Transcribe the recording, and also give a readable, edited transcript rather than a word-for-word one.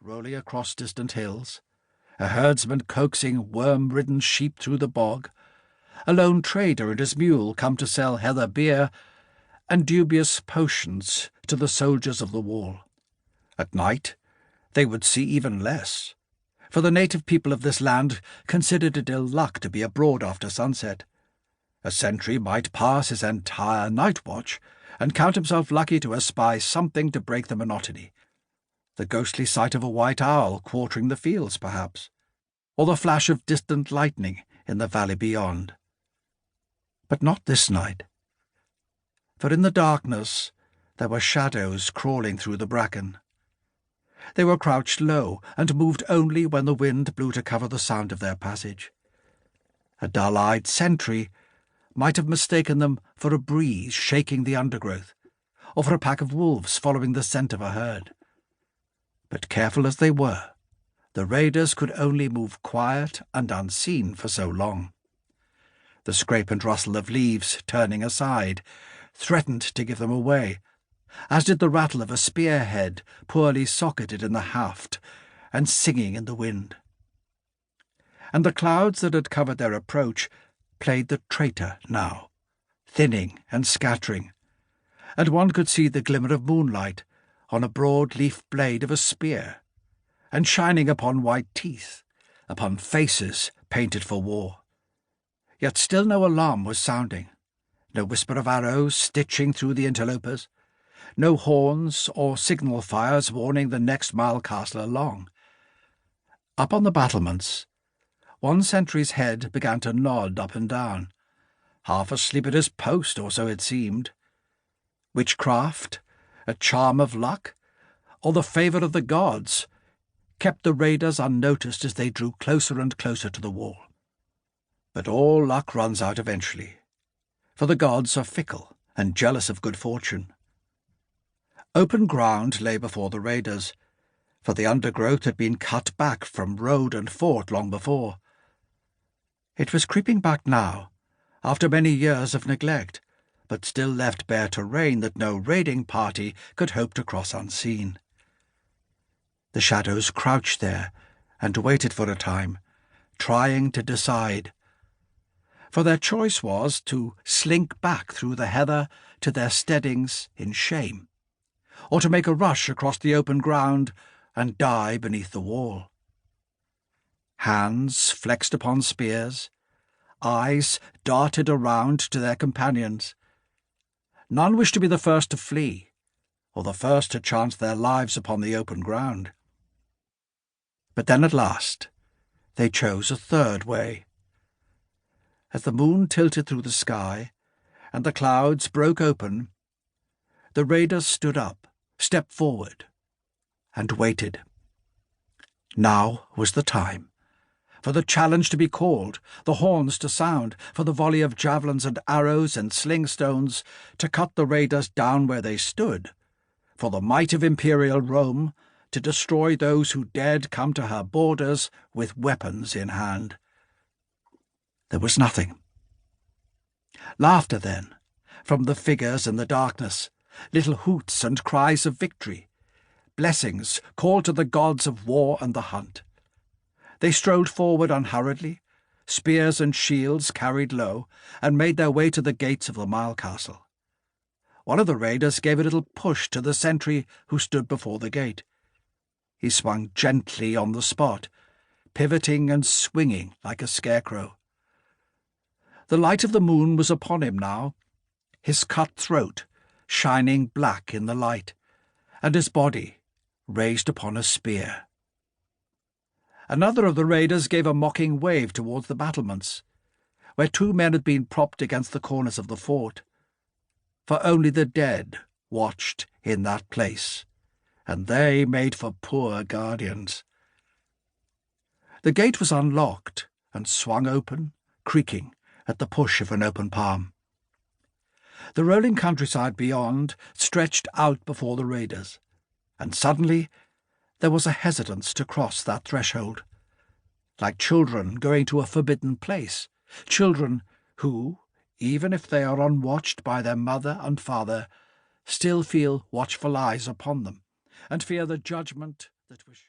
rolling across distant hills, a herdsman coaxing worm-ridden sheep through the bog, a lone trader and his mule come to sell heather beer and dubious potions to the soldiers of the wall. At night they would see even less, for the native people of this land considered it ill luck to be abroad after sunset. A sentry might pass his entire night watch and count himself lucky to espy something to break the monotony. The ghostly sight of a white owl quartering the fields, perhaps, or the flash of distant lightning in the valley beyond. But not this night, for in the darkness there were shadows crawling through the bracken. They were crouched low and moved only when the wind blew to cover the sound of their passage. A dull-eyed sentry might have mistaken them for a breeze shaking the undergrowth, or for a pack of wolves following the scent of a herd. But careful as they were, the raiders could only move quiet and unseen for so long. The scrape and rustle of leaves turning aside threatened to give them away, as did the rattle of a spearhead poorly socketed in the haft and singing in the wind. And the clouds that had covered their approach played the traitor now, thinning and scattering, and one could see the glimmer of moonlight on a broad-leaf blade of a spear, and shining upon white teeth, upon faces painted for war. Yet still no alarm was sounding, no whisper of arrows stitching through the interlopers, no horns or signal fires warning the next mile castle along. Up on the battlements, one sentry's head began to nod up and down, half asleep at his post, or so it seemed. Witchcraft, a charm of luck, or the favour of the gods, kept the raiders unnoticed as they drew closer and closer to the wall. But all luck runs out eventually, for the gods are fickle and jealous of good fortune. Open ground lay before the raiders, for the undergrowth had been cut back from road and fort long before. It was creeping back now, after many years of neglect, but still left bare terrain that no raiding party could hope to cross unseen. The shadows crouched there and waited for a time, trying to decide. For their choice was to slink back through the heather to their steadings in shame, or to make a rush across the open ground and die beneath the wall. Hands flexed upon spears, eyes darted around to their companions. None wished to be the first to flee, or the first to chance their lives upon the open ground. But then at last they chose a third way. As the moon tilted through the sky and the clouds broke open, the raiders stood up, stepped forward, and waited. Now was the time, for the challenge to be called, the horns to sound, for the volley of javelins and arrows and sling stones to cut the raiders down where they stood, for the might of imperial Rome to destroy those who dared come to her borders with weapons in hand. There was nothing. Laughter then, from the figures in the darkness, little hoots and cries of victory, blessings called to the gods of war and the hunt. They strolled forward unhurriedly, spears and shields carried low, and made their way to the gates of the mile castle. One of the raiders gave a little push to the sentry who stood before the gate. He swung gently on the spot, pivoting and swinging like a scarecrow. The light of the moon was upon him now, his cut throat shining black in the light, and his body raised upon a spear. Another of the raiders gave a mocking wave towards the battlements, where two men had been propped against the corners of the fort, for only the dead watched in that place, and they made for poor guardians. The gate was unlocked and swung open, creaking at the push of an open palm. The rolling countryside beyond stretched out before the raiders, and suddenly there was a hesitance to cross that threshold, like children going to a forbidden place, children who, even if they are unwatched by their mother and father, still feel watchful eyes upon them, and fear the judgment that was sure.